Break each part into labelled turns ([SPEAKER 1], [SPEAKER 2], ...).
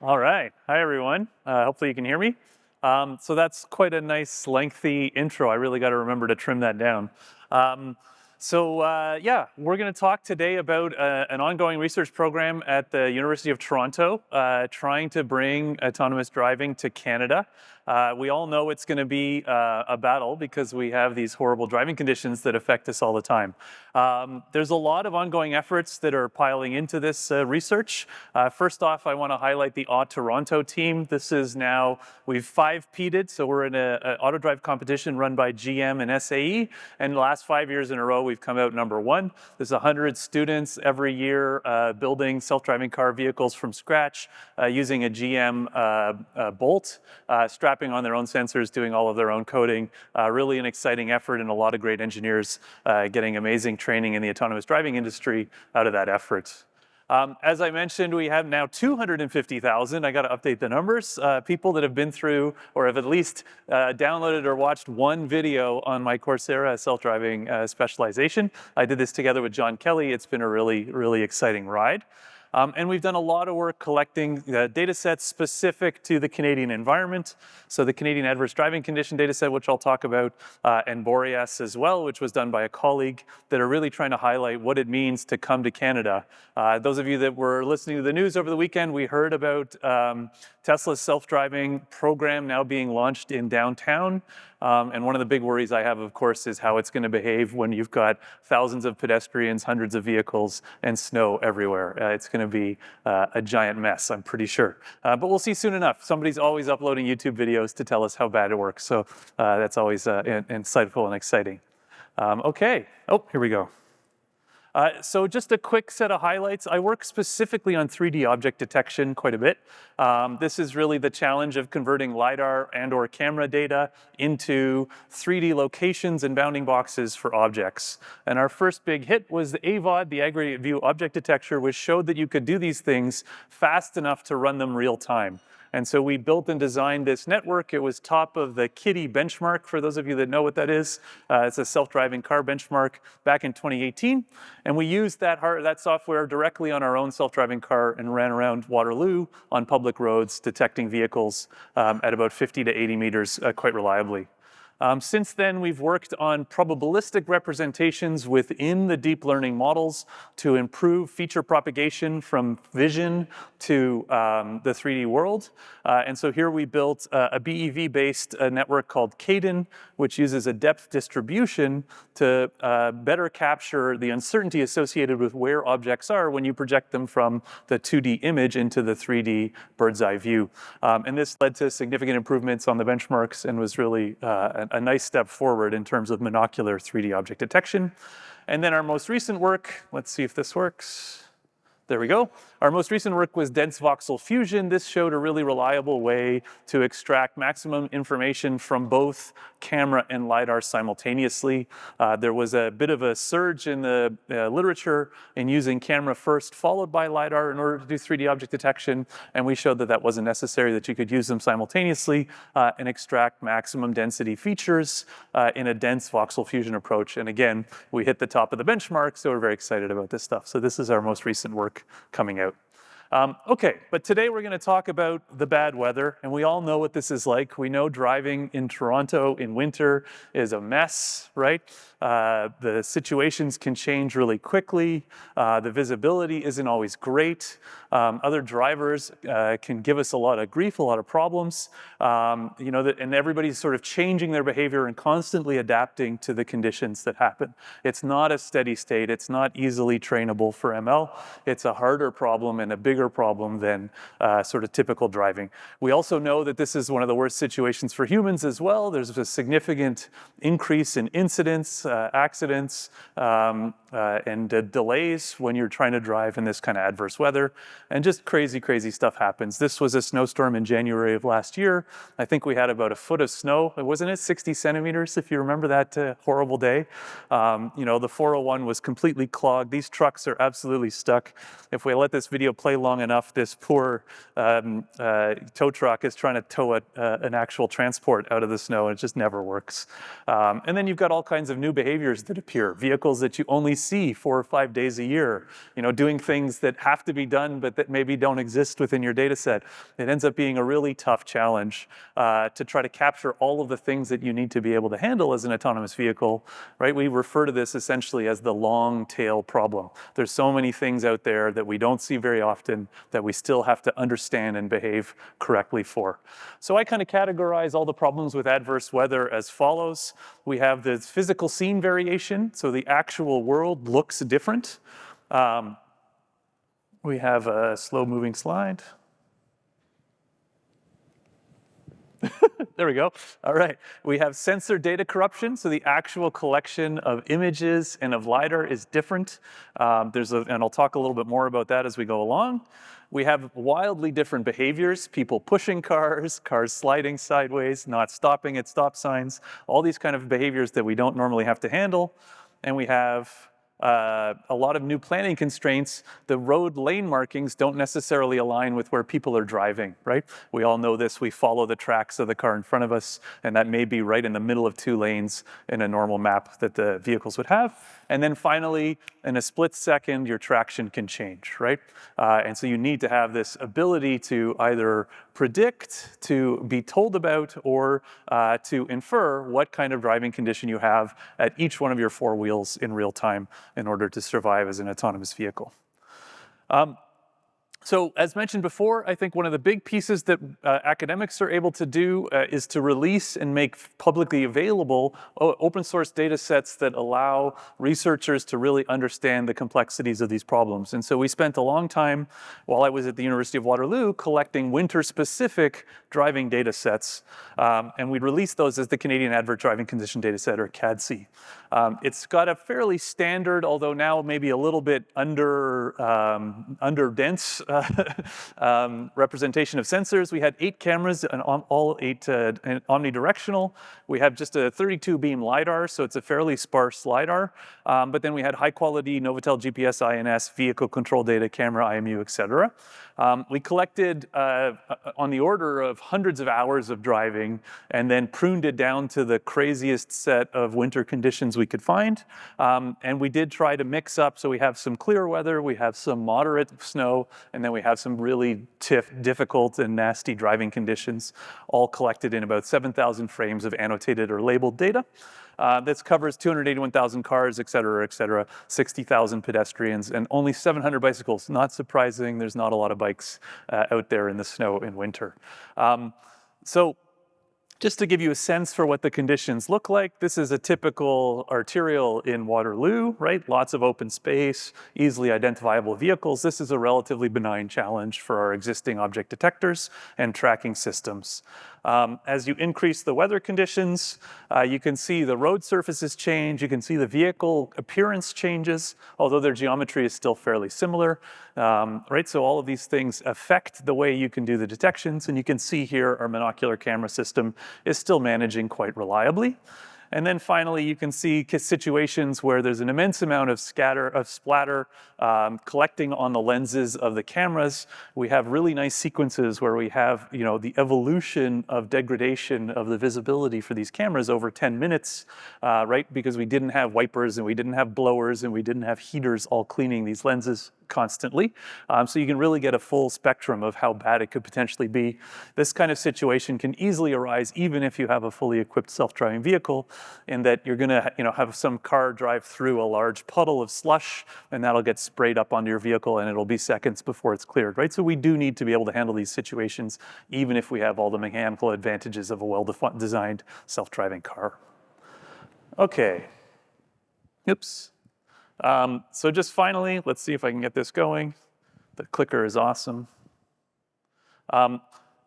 [SPEAKER 1] All right. Hi, everyone. Hopefully you can hear me. So that's quite a nice, lengthy intro. I really got to remember to trim that down. Yeah, we're going to talk today about an ongoing research program at the University of Toronto, trying to bring autonomous driving to Canada. We all know it's going to be a battle because we have these horrible driving conditions that affect us all the time. There's a lot of ongoing efforts that are piling into this research. First off, I want to highlight the Toronto team. This is now, we've 5-peated, so we're in an auto drive competition run by GM and SAE, and the last 5 years in a row, we've come out number 1. There's 100 students every year building self-driving car vehicles from scratch using a GM Bolt, strapping on their own sensors, doing all of their own coding. Really an exciting effort and a lot of great engineers getting amazing training in the autonomous driving industry out of that effort. As I mentioned, we have now 250,000, I got to update the numbers, people that have been through or have at least downloaded or watched one video on my Coursera self-driving specialization. I did this together with John Kelly. It's been a really, really exciting ride. And we've done a lot of work collecting data sets specific to the Canadian environment. So the Canadian Adverse Driving Condition data set, which I'll talk about, and Boreas as well, which was done by a colleague, that are really trying to highlight what it means to come to Canada. Those of you that were listening to the news over the weekend, we heard about Tesla's self-driving program now being launched in downtown. And one of the big worries I have, of course, is how it's going to behave when you've got thousands of pedestrians, hundreds of vehicles, and snow everywhere. It's going to be a giant mess, I'm pretty sure. But we'll see soon enough. Somebody's always uploading YouTube videos to tell us how bad it works. So that's always insightful and exciting. Okay. Oh, here we go. So just a quick set of highlights. I work specifically on 3D object detection quite a bit. This is really the challenge of converting LiDAR and or camera data into 3D locations and bounding boxes for objects. And our first big hit was the AVOD, the aggregate view object detector, which showed that you could do these things fast enough to run them real time. And so we built and designed this network. It was top of the CADC benchmark, for those of you that know what that is. It's a self-driving car benchmark back in 2018. And we used that software directly on our own self-driving car and ran around Waterloo on public roads, detecting vehicles at about 50 to 80 meters quite reliably. Since then, we've worked on probabilistic representations within the deep learning models to improve feature propagation from vision to the 3D world. And so here we built a BEV-based network called CADN, which uses a depth distribution to better capture the uncertainty associated with where objects are when you project them from the 2D image into the 3D bird's eye view. And this led to significant improvements on the benchmarks and was really a nice step forward in terms of monocular 3D object detection. And then our most recent work, let's see if this works. There we go. Our most recent work was dense voxel fusion. This showed a really reliable way to extract maximum information from both camera and LiDAR simultaneously. There was a bit of a surge in the literature in using camera first, followed by LiDAR in order to do 3D object detection. And we showed that that wasn't necessary, that you could use them simultaneously and extract maximum density features in a dense voxel fusion approach. And again, we hit the top of the benchmark, so we're very excited about this stuff. So this is our most recent work coming out. Okay, but today we're going to talk about the bad weather, and we all know what this is like. We know driving in Toronto in winter is a mess, right? The situations can change really quickly. The visibility isn't always great. Other drivers can give us a lot of grief, a lot of problems. And everybody's sort of changing their behavior and constantly adapting to the conditions that happen. It's not a steady state. It's not easily trainable for ML. It's a harder problem and a bigger problem than sort of typical driving. We also know that this is one of the worst situations for humans as well. There's a significant increase in incidents, accidents, and delays when you're trying to drive in this kind of adverse weather. And just crazy, crazy stuff happens. This was a snowstorm in January of last year. I think we had about a foot of snow. Wasn't it 60 centimeters, if you remember that horrible day? The 401 was completely clogged. These trucks are absolutely stuck. If we let this video play long enough, this poor tow truck is trying to tow an actual transport out of the snow, and it just never works. And then you've got all kinds of new behaviors that appear, vehicles that you only see 4 or 5 days a year, doing things that have to be done but that maybe don't exist within your data set. It ends up being a really tough challenge to try to capture all of the things that you need to be able to handle as an autonomous vehicle, right? We refer to this essentially as the long tail problem. There's so many things out there that we don't see very often that we still have to understand and behave correctly for. So I kind of categorize all the problems with adverse weather as follows. We have the physical scene variation, so the actual world looks different. We have a slow-moving slide. There we go. All right. We have sensor data corruption. So the actual collection of images and of LiDAR is different. And I'll talk a little bit more about that as we go along. We have wildly different behaviors, people pushing cars, cars sliding sideways, not stopping at stop signs, all these kind of behaviors that we don't normally have to handle. And we have a lot of new planning constraints. The road lane markings don't necessarily align with where people are driving, right? We all know this. We follow the tracks of the car in front of us, and that may be right in the middle of 2 lanes in a normal map that the vehicles would have. And then finally, in a split second, your traction can change, right? And so you need to have this ability to either predict, to be told about, or to infer what kind of driving condition you have at each one of your 4 wheels in real time in order to survive as an autonomous vehicle. So as mentioned before, I think one of the big pieces that academics are able to do is to release and make publicly available open source data sets that allow researchers to really understand the complexities of these problems. And so we spent a long time while I was at the University of Waterloo collecting winter-specific driving data sets, and we released those as the Canadian Adverse Driving Condition Dataset, or CADC. It's got a fairly standard, although now maybe a little bit under-dense representation of sensors. We had 8 cameras, and all 8 omnidirectional. We have just a 32 beam LiDAR, so it's a fairly sparse LiDAR. But then we had high quality Novatel GPS, INS, vehicle control data, camera, IMU, et cetera. We collected on the order of hundreds of hours of driving and then pruned it down to the craziest set of winter conditions we could find. And we did try to mix up, so we have some clear weather, we have some moderate snow, and then we have some really difficult and nasty driving conditions, all collected in about 7,000 frames of annotated or labeled data. This covers 281,000 cars, et cetera, 60,000 pedestrians, and only 700 bicycles. Not surprising, there's not a lot of bikes out there in the snow in winter. So just to give you a sense for what the conditions look like, this is a typical arterial in Waterloo, right? Lots of open space, easily identifiable vehicles. This is a relatively benign challenge for our existing object detectors and tracking systems. As you increase the weather conditions, you can see the road surfaces change, you can see the vehicle appearance changes, although their geometry is still fairly similar, right? So all of these things affect the way you can do the detections, and you can see here our monocular camera system is still managing quite reliably. And then finally, you can see situations where there's an immense amount of splatter collecting on the lenses of the cameras. We have really nice sequences where we have, the evolution of degradation of the visibility for these cameras over 10 minutes, right? Because we didn't have wipers and we didn't have blowers and we didn't have heaters all cleaning these lenses constantly. So you can really get a full spectrum of how bad it could potentially be. This kind of situation can easily arise even if you have a fully equipped self-driving vehicle, in that you're going to have some car drive through a large puddle of slush, and that'll get sprayed up onto your vehicle, and it'll be seconds before it's cleared, right? So we do need to be able to handle these situations, even if we have all the mechanical advantages of a well-designed self-driving car. Okay. Oops. So just finally, let's see if I can get this going. The clicker is awesome.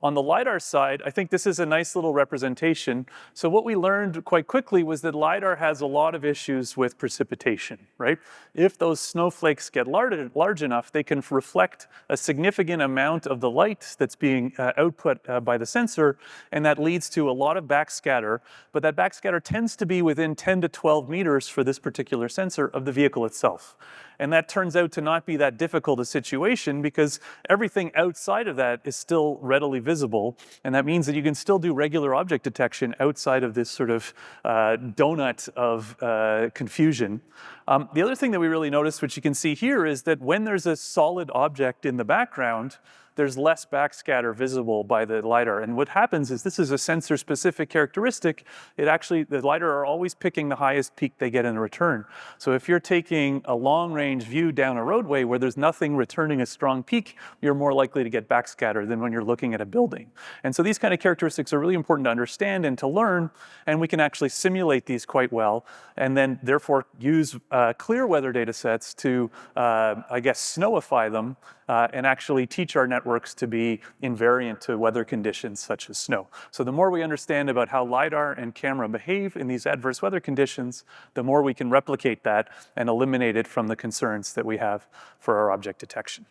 [SPEAKER 1] On the LiDAR side, I think this is a nice little representation. So what we learned quite quickly was that LiDAR has a lot of issues with precipitation, right? If those snowflakes get large enough, they can reflect a significant amount of the light that's being output by the sensor, and that leads to a lot of backscatter. But that backscatter tends to be within 10 to 12 meters for this particular sensor of the vehicle itself. And that turns out to not be that difficult a situation because everything outside of that is still readily visible. And that means that you can still do regular object detection outside of this sort of donut of confusion. The other thing that we really noticed, which you can see here, is that when there's a solid object in the background, there's less backscatter visible by the LiDAR. And what happens is this is a sensor-specific characteristic. The LiDAR are always picking the highest peak they get in return. So if you're taking a long-range view down a roadway where there's nothing returning a strong peak, you're more likely to get backscatter than when you're looking at a building. And so these kind of characteristics are really important to understand and to learn, and we can actually simulate these quite well, and then therefore use clear weather data sets to, I guess, snowify them and actually teach our networks to be invariant to weather conditions such as snow. So the more we understand about how LiDAR and camera behave in these adverse weather conditions, the more we can replicate that and eliminate it from the concerns that we have for our object detection.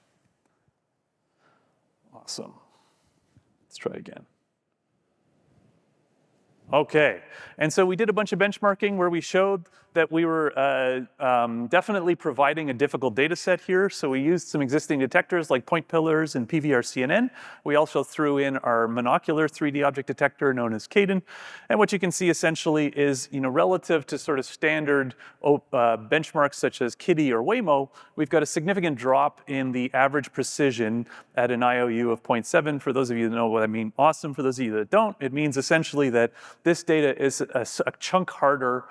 [SPEAKER 1] Awesome. Let's try again. Okay, and so we did a bunch of benchmarking where we showed that we were definitely providing a difficult data set here. So we used some existing detectors like point pillars and PVR-CNN. We also threw in our monocular 3D object detector known as CADC. And what you can see essentially is, relative to sort of standard benchmarks such as KIDI or Waymo, we've got a significant drop in the average precision at an IOU of 0.7. For those of you that know what I mean, awesome. For those of you that don't, it means essentially that this data is a chunk harder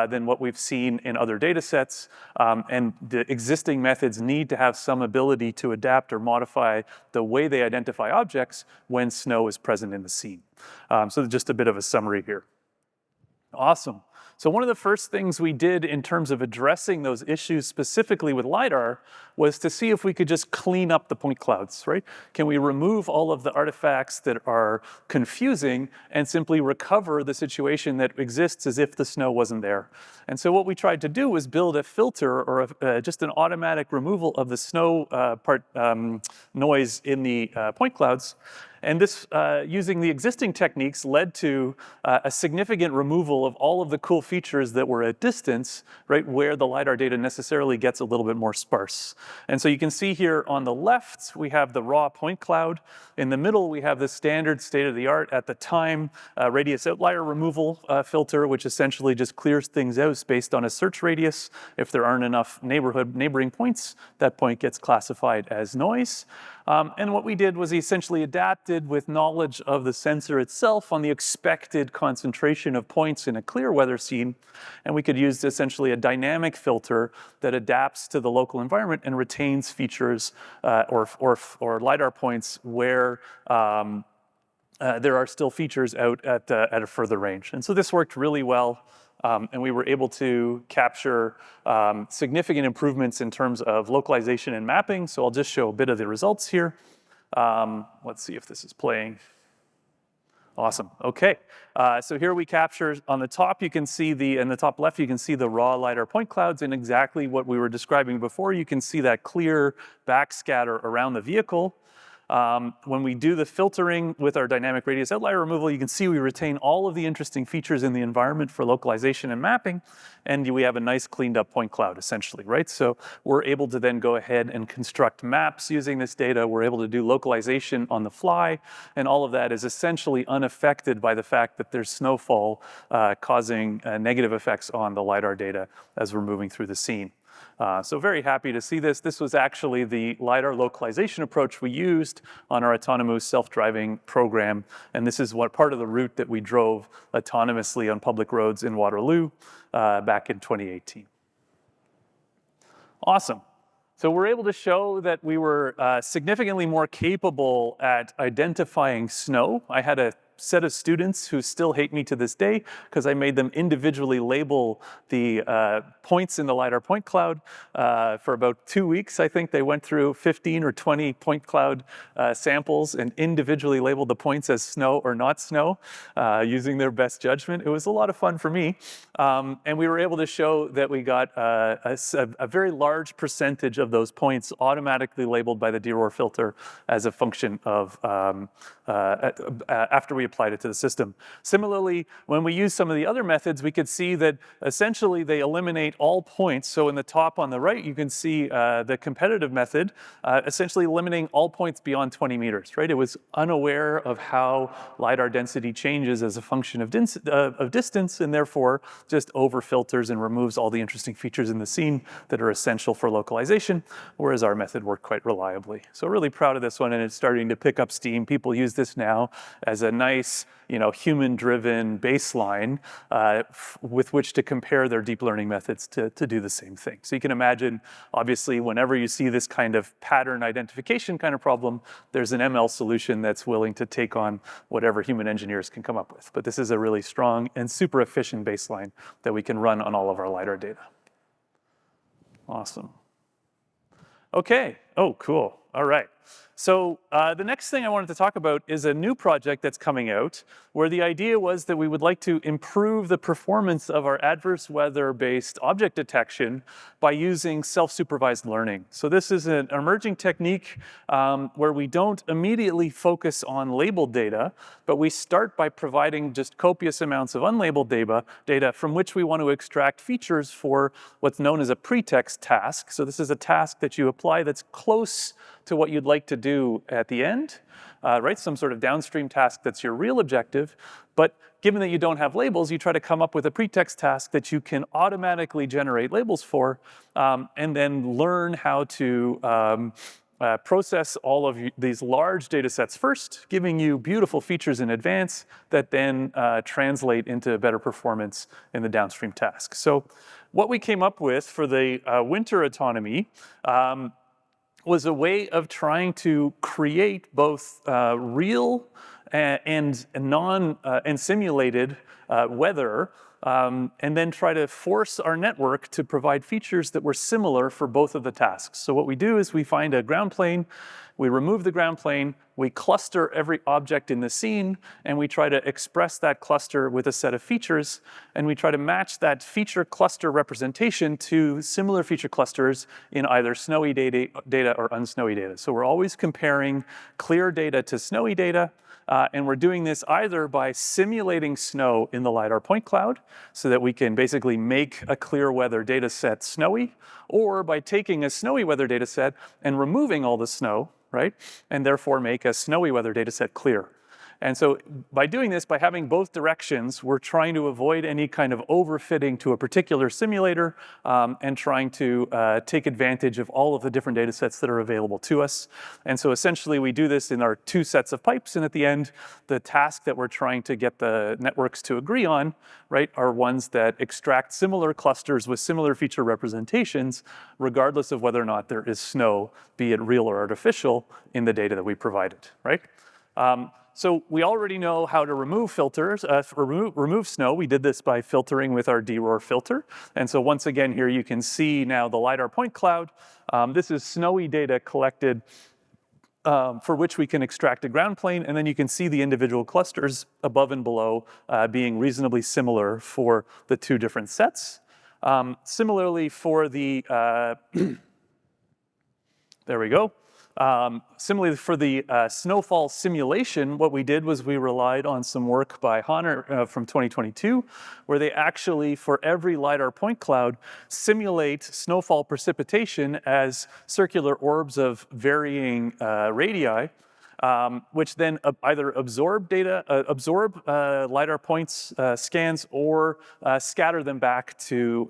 [SPEAKER 1] than what we've seen in other data sets, and the existing methods need to have some ability to adapt or modify the way they identify objects when snow is present in the scene. So just a bit of a summary here. Awesome. So one of the first things we did in terms of addressing those issues specifically with LiDAR was to see if we could just clean up the point clouds, right? Can we remove all of the artifacts that are confusing and simply recover the situation that exists as if the snow wasn't there? And so what we tried to do was build a filter or just an automatic removal of the snow noise in the point clouds. And this, using the existing techniques, led to a significant removal of all of the cool features that were at distance, right, where the LiDAR data necessarily gets a little bit more sparse. And so you can see here on the left, we have the raw point cloud. In the middle, we have the standard state-of-the-art at the time radius outlier removal filter, which essentially just clears things out based on a search radius. If there aren't enough neighboring points, that point gets classified as noise. And what we did was essentially adapted with knowledge of the sensor itself on the expected concentration of points in a clear weather scene. And we could use essentially a dynamic filter that adapts to the local environment and retains features or LiDAR points where there are still features out at a further range. And so this worked really well. And we were able to capture significant improvements in terms of localization and mapping. So I'll just show a bit of the results here. Let's see if this is playing. Awesome. Okay. So here we capture on the top, you can see in the top left, you can see the raw LiDAR point clouds and exactly what we were describing before. You can see that clear backscatter around the vehicle. When we do the filtering with our dynamic radius outlier removal, you can see we retain all of the interesting features in the environment for localization and mapping, and we have a nice cleaned up point cloud essentially, right? So we're able to then go ahead and construct maps using this data. We're able to do localization on the fly, and all of that is essentially unaffected by the fact that there's snowfall causing negative effects on the LiDAR data as we're moving through the scene. So very happy to see this. This was actually the LiDAR localization approach we used on our autonomous self-driving program. And this is what part of the route that we drove autonomously on public roads in Waterloo back in 2018. Awesome. So we're able to show that we were significantly more capable at identifying snow. I had a set of students who still hate me to this day because I made them individually label the points in the LiDAR point cloud. For about 2 weeks, I think they went through 15 or 20 point cloud samples and individually labeled the points as snow or not snow using their best judgment. It was a lot of fun for me. And we were able to show that we got a very large percentage of those points automatically labeled by the DROR filter as a function of after we applied it to the system. Similarly, when we use some of the other methods, we could see that essentially they eliminate all points. So in the top on the right, you can see the competitive method essentially eliminating all points beyond 20 meters, right? It was unaware of how LiDAR density changes as a function of distance, and therefore just over filters and removes all the interesting features in the scene that are essential for localization, whereas our method worked quite reliably. So really proud of this one, and it's starting to pick up steam. People use this now as a nice, human-driven baseline with which to compare their deep learning methods to do the same thing. So you can imagine, obviously, whenever you see this kind of pattern identification kind of problem, there's an ML solution that's willing to take on whatever human engineers can come up with. But this is a really strong and super efficient baseline that we can run on all of our LiDAR data. Awesome. Okay. Oh, cool. All right. So the next thing I wanted to talk about is a new project that's coming out where the idea was that we would like to improve the performance of our adverse weather-based object detection by using self-supervised learning. So this is an emerging technique where we don't immediately focus on labeled data, but we start by providing just copious amounts of unlabeled data from which we want to extract features for what's known as a pretext task. So this is a task that you apply that's close to what you'd like to do at the end, right? Some sort of downstream task that's your real objective. But given that you don't have labels, you try to come up with a pretext task that you can automatically generate labels for, and then learn how to process all of these large data sets first, giving you beautiful features in advance that then translate into better performance in the downstream task. So what we came up with for the WinTOR autonomy was a way of trying to create both real and simulated weather, and then try to force our network to provide features that were similar for both of the tasks. So what we do is we find a ground plane, we remove the ground plane, we cluster every object in the scene, and we try to express that cluster with a set of features, and we try to match that feature cluster representation to similar feature clusters in either snowy data or unsnowy data. So we're always comparing clear data to snowy data, and we're doing this either by simulating snow in the LiDAR point cloud so that we can basically make a clear weather data set snowy, or by taking a snowy weather data set and removing all the snow, right? And therefore make a snowy weather data set clear. And so by doing this, by having both directions, we're trying to avoid any kind of overfitting to a particular simulator and trying to take advantage of all of the different data sets that are available to us. And so essentially we do this in our 2 sets of pipes, and at the end, the task that we're trying to get the networks to agree on, right, are ones that extract similar clusters with similar feature representations, regardless of whether or not there is snow, be it real or artificial, in the data that we provided, right? So we already know how to remove filters, remove snow. We did this by filtering with our DROR filter. And so once again here you can see now the LiDAR point cloud. This is snowy data collected for which we can extract a ground plane, and then you can see the individual clusters above and below being reasonably similar for the 2 different sets. Similarly for the, there we go. Similarly, for the snowfall simulation, what we did was we relied on some work by Honor from 2022, where they actually, for every LiDAR point cloud, simulate snowfall precipitation as circular orbs of varying radii, which then either absorb LiDAR points scans or scatter them back to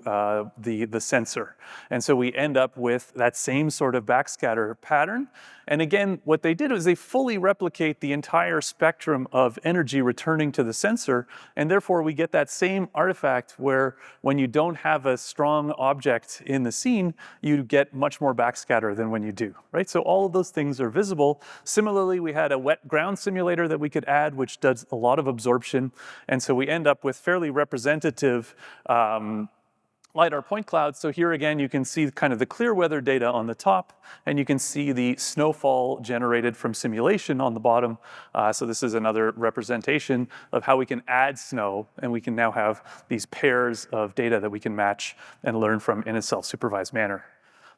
[SPEAKER 1] the sensor. And so we end up with that same sort of backscatter pattern. And again, what they did was they fully replicate the entire spectrum of energy returning to the sensor, and therefore we get that same artifact where when you don't have a strong object in the scene, you get much more backscatter than when you do, right? So all of those things are visible. Similarly, we had a wet ground simulator that we could add, which does a lot of absorption, and so we end up with fairly representative LiDAR point clouds. So here again, you can see kind of the clear weather data on the top, and you can see the snowfall generated from simulation on the bottom. So this is another representation of how we can add snow, and we can now have these pairs of data that we can match and learn from in a self-supervised manner.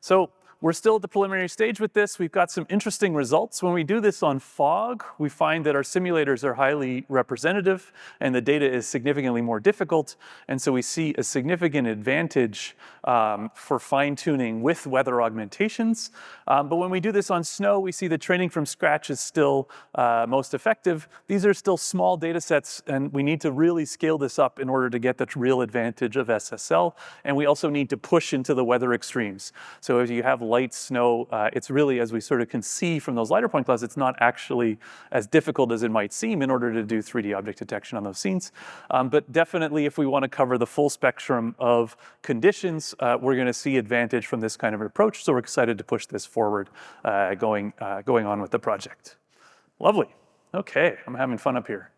[SPEAKER 1] So we're still at the preliminary stage with this. We've got some interesting results. When we do this on fog, we find that our simulators are highly representative and the data is significantly more difficult. And so we see a significant advantage for fine-tuning with weather augmentations. But when we do this on snow, we see that training from scratch is still most effective. These are still small data sets, and we need to really scale this up in order to get the real advantage of SSL. And we also need to push into the weather extremes. So if you have light snow, it's really, as we sort of can see from those LiDAR point clouds, it's not actually as difficult as it might seem in order to do 3D object detection on those scenes. But definitely, if we want to cover the full spectrum of conditions, we're going to see advantage from this kind of approach. So we're excited to push this forward, going on with the project. Lovely. Okay, I'm having fun up here.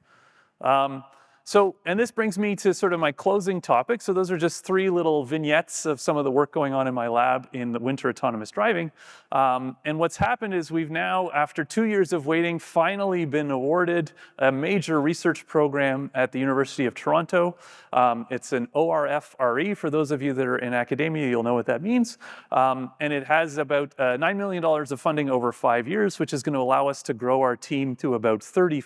[SPEAKER 1] And this brings me to sort of my closing topic. So those are just 3 little vignettes of some of the work going on in my lab in the winter autonomous driving. And what's happened is we've now, after 2 years of waiting, finally been awarded a major research program at the University of Toronto. It's an ORF-RE. For those of you that are in academia, you'll know what that means. And it has about $9 million of funding over 5 years, which is going to allow us to grow our team to about 30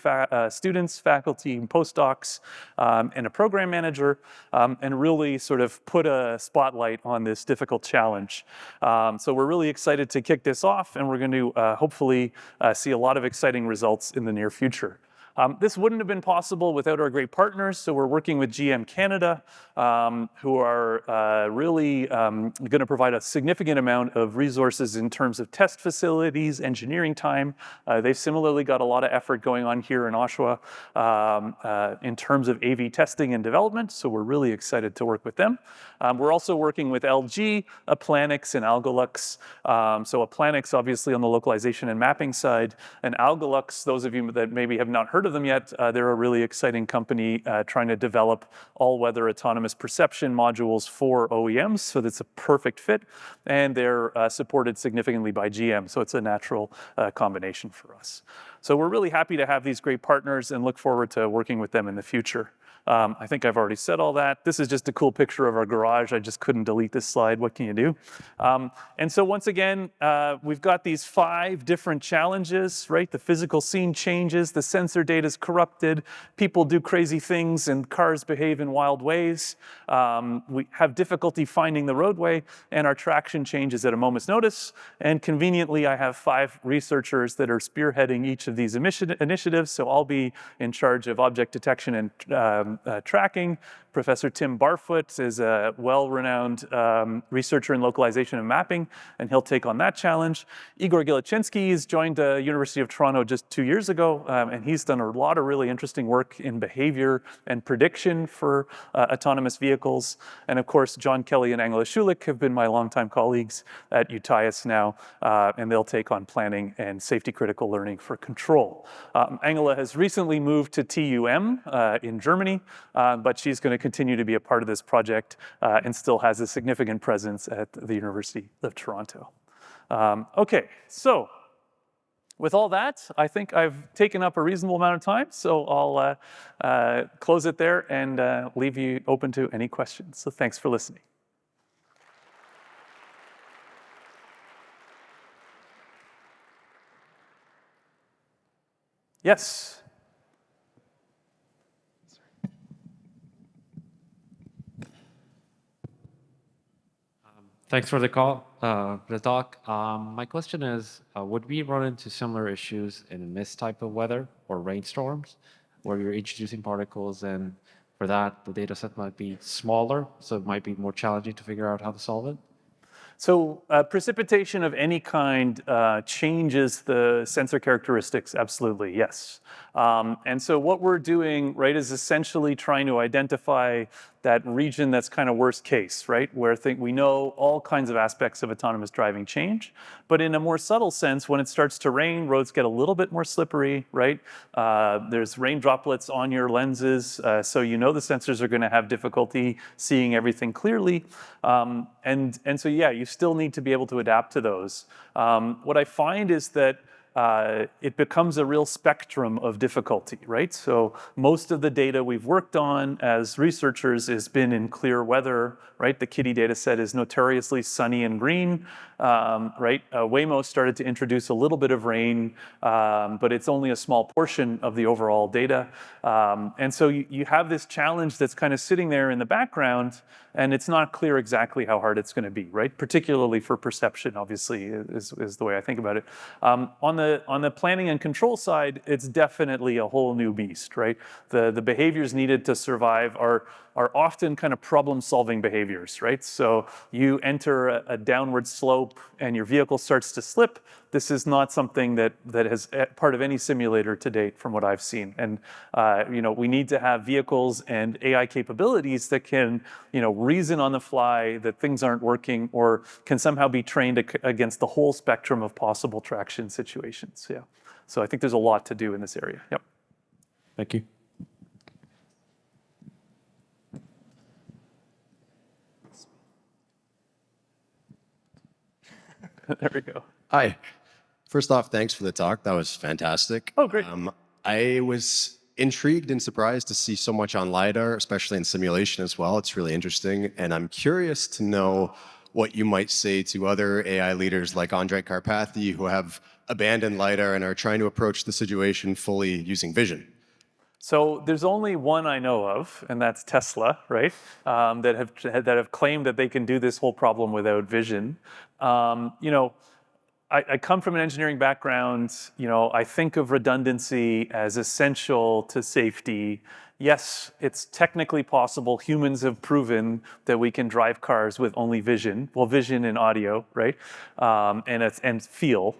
[SPEAKER 1] students, faculty, and postdocs, and a program manager, and really sort of put a spotlight on this difficult challenge. So we're really excited to kick this off, and we're going to hopefully see a lot of exciting results in the near future. This wouldn't have been possible without our great partners. So we're working with GM Canada, who are really going to provide a significant amount of resources in terms of test facilities, engineering time. They've similarly got a lot of effort going on here in Oshawa in terms of AV testing and development. So we're really excited to work with them. We're also working with LG, Applanix, and Algolux. So Applanix, obviously, on the localization and mapping side, and Algolux, those of you that maybe have not heard of them yet, they're a really exciting company trying to develop all-weather autonomous perception modules for OEMs, so that's a perfect fit, and they're supported significantly by GM, so it's a natural combination for us. So we're really happy to have these great partners and look forward to working with them in the future. I think I've already said all that. This is just a cool picture of our garage. I just couldn't delete this slide. What can you do? And so once again, we've got these 5 different challenges, right? The physical scene changes, the sensor data is corrupted, people do crazy things, and cars behave in wild ways. We have difficulty finding the roadway, and our traction changes at a moment's notice. And conveniently, I have 5 researchers that are spearheading each of these initiatives. So I'll be in charge of object detection and tracking. Professor Tim Barfoot is a well-renowned researcher in localization and mapping, and he'll take on that challenge. Igor Gilichinsky has joined the University of Toronto just 2 years ago, and he's done a lot of really interesting work in behavior and prediction for autonomous vehicles. And of course, John Kelly and Angela Schulich have been my longtime colleagues at UTIUS now, and they'll take on planning and safety-critical learning for control. Angela has recently moved to TUM in Germany, but she's going to continue to be a part of this project and still has a significant presence at the University of Toronto. Okay, so with all that, I think I've taken up a reasonable amount of time, so I'll close it there and leave you open to any questions. So thanks for listening. Yes.
[SPEAKER 2] Thanks for the talk. My question is, would we run into similar issues in mist type of weather or rainstorms, where you're introducing particles, and for that, the data set might be smaller, so it might be more challenging to figure out how to solve it?
[SPEAKER 1] So precipitation of any kind changes the sensor characteristics, absolutely, yes. And so what we're doing, right, is essentially trying to identify that region that's kind of worst case, right, where we know all kinds of aspects of autonomous driving change. But in a more subtle sense, when it starts to rain, roads get a little bit more slippery, right? There's rain droplets on your lenses, so you know the sensors are going to have difficulty seeing everything clearly. And so, yeah, you still need to be able to adapt to those. What I find is that it becomes a real spectrum of difficulty, right? So most of the data we've worked on as researchers has been in clear weather, right? The Kitty dataset is notoriously sunny and green, right? Waymo started to introduce a little bit of rain, but it's only a small portion of the overall data. And so you have this challenge that's kind of sitting there in the background, and it's not clear exactly how hard it's going to be, right? Particularly for perception, obviously, is the way I think about it. On the planning and control side, it's definitely a whole new beast, right? The behaviors needed to survive are often kind of problem-solving behaviors, right? So you enter a downward slope and your vehicle starts to slip. This is not something that has part of any simulator to date from what I've seen. And we need to have vehicles and AI capabilities that can reason on the fly that things aren't working or can somehow be trained against the whole spectrum of possible traction situations. Yeah. So I think there's a lot to do in this area. Yep.
[SPEAKER 2] Thank you.
[SPEAKER 1] There we go.
[SPEAKER 3] Hi. First off, thanks for the talk. That was fantastic.
[SPEAKER 1] Oh, great.
[SPEAKER 3] I was intrigued and surprised to see so much on LiDAR, especially in simulation as well. It's really interesting. And I'm curious to know what you might say to other AI leaders like Andrej Karpathy who have abandoned LiDAR and are trying to approach the situation fully using vision.
[SPEAKER 1] So there's only one I know of, and that's Tesla, right? That have claimed that they can do this whole problem without vision. I come from an engineering background. I think of redundancy as essential to safety. Yes, it's technically possible. Humans have proven that we can drive cars with only vision. Well, vision and audio, right? And feel.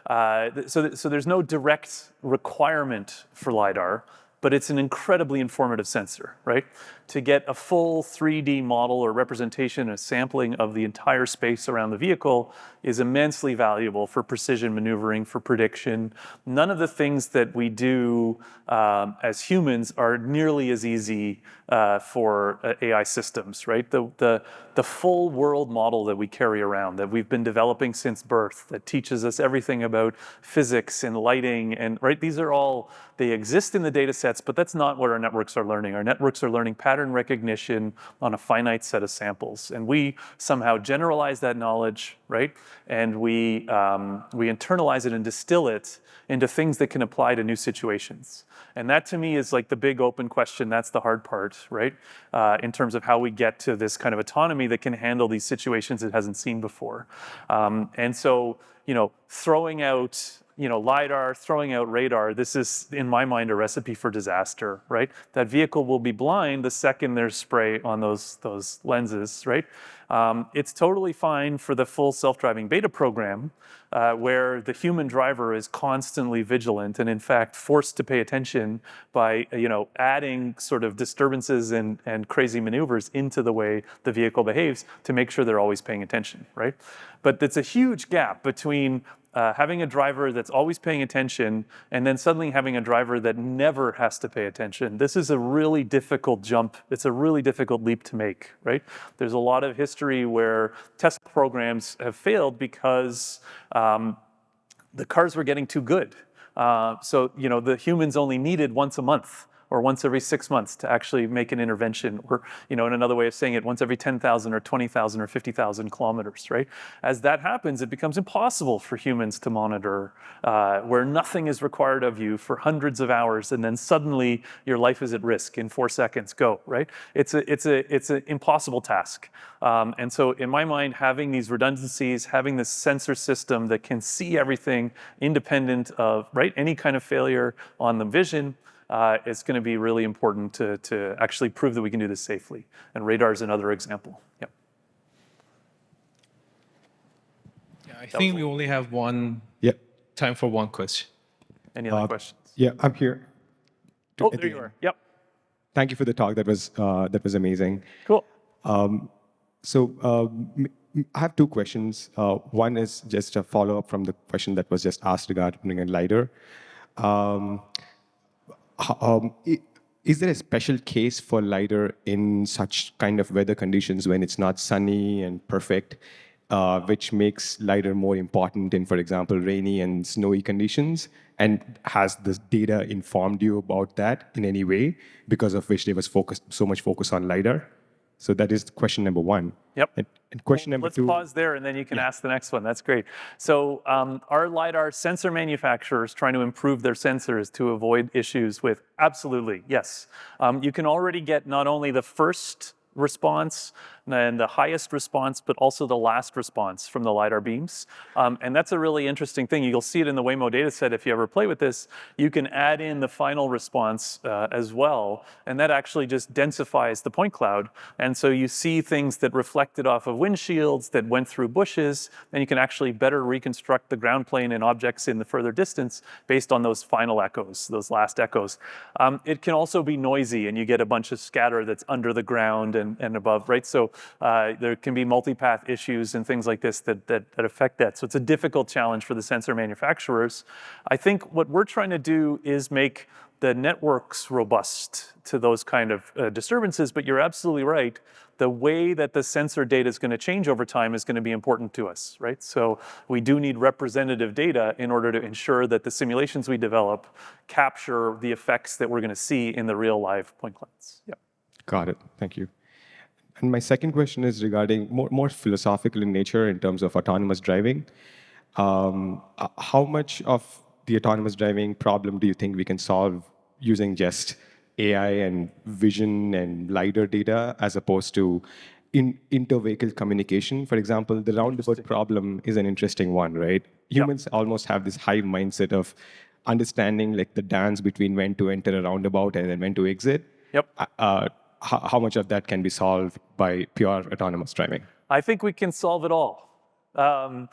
[SPEAKER 1] So there's no direct requirement for LiDAR, but it's an incredibly informative sensor, right? To get a full 3D model or representation, a sampling of the entire space around the vehicle is immensely valuable for precision maneuvering, for prediction. None of the things that we do as humans are nearly as easy for AI systems, right? The full world model that we carry around, that we've been developing since birth, that teaches us everything about physics and lighting, and right, these are all, they exist in the data sets, but that's not what our networks are learning. Our networks are learning pattern recognition on a finite set of samples. And we somehow generalize that knowledge, right? And we internalize it and distill it into things that can apply to new situations. And that to me is like the big open question. That's the hard part, right? In terms of how we get to this kind of autonomy that can handle these situations it hasn't seen before. And so, throwing out LiDAR, throwing out radar, this is, in my mind, a recipe for disaster, right? That vehicle will be blind the second there's spray on those lenses, right? It's totally fine for the full self-driving beta program, where the human driver is constantly vigilant and, in fact, forced to pay attention by, adding sort of disturbances and crazy maneuvers into the way the vehicle behaves to make sure they're always paying attention, right? But it's a huge gap between having a driver that's always paying attention and then suddenly having a driver that never has to pay attention. This is a really difficult jump. It's a really difficult leap to make, right? There's a lot of history where test programs have failed because the cars were getting too good. So the humans only needed once a month or once every 6 months to actually make an intervention, or in another way of saying it, once every 10,000 or 20,000 or 50,000 kilometers, right? As that happens, it becomes impossible for humans to monitor, where nothing is required of you for hundreds of hours, and then suddenly your life is at risk in 4 seconds. Go, right? It's an impossible task. And so, in my mind, having these redundancies, having this sensor system that can see everything independent of any kind of failure on the vision. It's going to be really important to actually prove that we can do this safely. And radar is another example. Yep.
[SPEAKER 4] I think we only have
[SPEAKER 5] Yeah.
[SPEAKER 4] time for one question.
[SPEAKER 1] Any other questions?
[SPEAKER 5] Yeah, I'm here.
[SPEAKER 1] Oh,
[SPEAKER 5] at
[SPEAKER 1] there
[SPEAKER 5] the
[SPEAKER 1] you
[SPEAKER 5] end.
[SPEAKER 1] are. Yep.
[SPEAKER 5] Thank you for the talk. That was amazing.
[SPEAKER 1] Cool.
[SPEAKER 5] I have two questions. One is just a follow-up from the question that was just asked regarding a LiDAR. Um, is there a special case for LiDAR in such kind of weather conditions when it's not sunny and perfect, which makes LiDAR more important in, for example, rainy and snowy conditions? And has this data informed you about that in any way, because of which there was so much focus on LiDAR? So that is question number one.
[SPEAKER 1] Yep.
[SPEAKER 5] And question number
[SPEAKER 1] Let's
[SPEAKER 5] two.
[SPEAKER 1] pause there, and then you can ask the next one. That's great. So are LiDAR sensor manufacturers trying to improve their sensors to avoid issues with? Absolutely, yes. You can already get not only the first response and the highest response, but also the last response from the LiDAR beams. And that's a really interesting thing. You'll see it in the Waymo dataset if you ever play with this. You can add in the final response as well, and that actually just densifies the point cloud. And so you see things that reflected off of windshields, that went through bushes, and you can actually better reconstruct the ground plane and objects in the further distance based on those final echoes, those last echoes. It can also be noisy, and you get a bunch of scatter that's under the ground and above, right? So there can be multipath issues and things like this that affect that. So it's a difficult challenge for the sensor manufacturers. I think what we're trying to do is make the networks robust to those kind of disturbances, but you're absolutely right. The way that the sensor data is going to change over time is going to be important to us, right? So we do need representative data in order to ensure that the simulations we develop capture the effects that we're going to see in the real live point clouds. Yeah.
[SPEAKER 5] Got it. Thank you. And my second question is regarding more philosophical in nature in terms of autonomous driving. How much of the autonomous driving problem do you think we can solve using just AI and vision and LiDAR data as opposed to inter-vehicle communication? For example, the roundabout problem is an interesting one, right? Humans almost have this hive mindset of understanding like the dance between when to enter a roundabout and then when to exit.
[SPEAKER 1] Yep.
[SPEAKER 5] How much of that can be solved by pure autonomous driving?
[SPEAKER 1] I think we can solve it all. The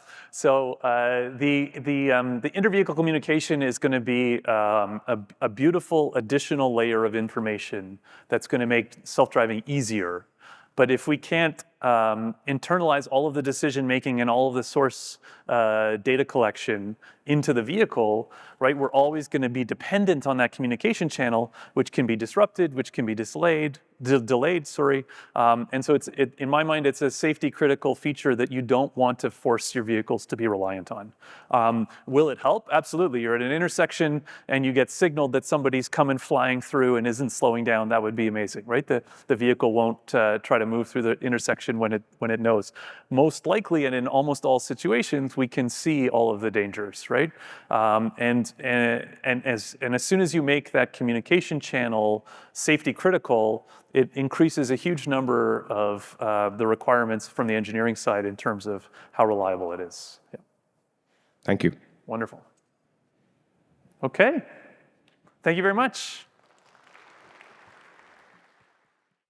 [SPEAKER 1] inter-vehicle communication is going to be a beautiful additional layer of information that's going to make self-driving easier. But if we can't internalize all of the decision making and all of the source data collection into the vehicle, right, we're always going to be dependent on that communication channel, which can be disrupted, which can be delayed. And so in my mind, it's a safety critical feature that you don't want to force your vehicles to be reliant on. Will it help? Absolutely. You're at an intersection and you get signaled that somebody's coming flying through and isn't slowing down. That would be amazing, right? The vehicle won't try to move through the intersection when it knows. Most likely, and in almost all situations, we can see all of the dangers, right? And as soon as you make that communication channel safety critical, it increases a huge number of the requirements from the engineering side in terms of how reliable it is. Yeah.
[SPEAKER 5] Thank you.
[SPEAKER 1] Wonderful. Okay. Thank you very much.